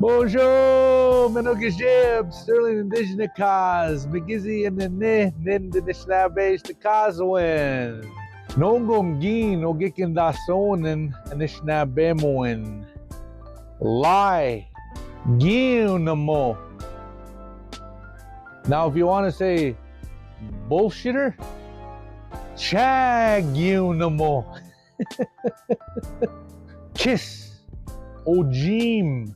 Bonjour, Menogajib, Sterling Indigenous Cause, McGizzy and the Nin the Nishnabes the Kazwin. Nongom Gin, Ogikin da Sonin, and Nishnabemoin. Lie. Ginamo. Now, if you want to say bullshitter, Chagunamo. Kiss. Ojim.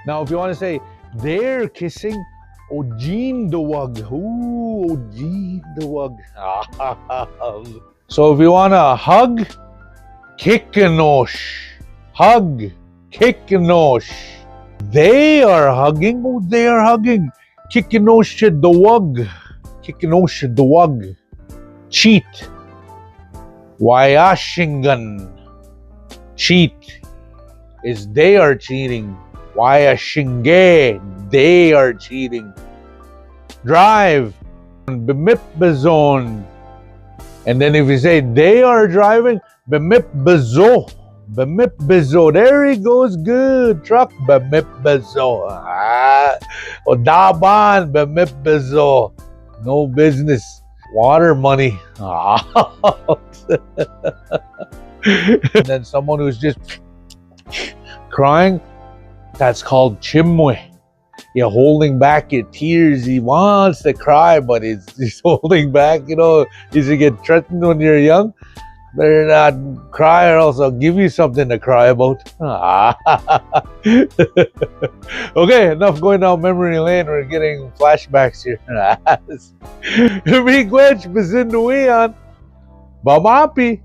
Now, if you want to say they're kissing, Ojim the wug. Ooh, Ojim the wug. So if you want to hug, Kickanosh. Hug, Kickanosh. They are hugging. Oh, they are hugging. Kickanosh the wug. Kickanosh the wug. Cheat. Wayashingan. Cheat is they are cheating. Wayashinge, they are cheating. Drive. Bemipbazon. And then if you say they are driving, Bemipbazo. Bemipbazo. There he goes. Good. Truck. Bemipbazo. Odaban. Bemipbazo. No business. Water money. And then someone who's just crying, that's called chimwe. You're holding back your tears. He wants to cry, but he's holding back. You know, you get threatened when you're young. Better not cry, or else I'll give you something to cry about. Okay, enough going down memory lane. We're getting flashbacks here. Miigwech, Bazinduian, Bamapi.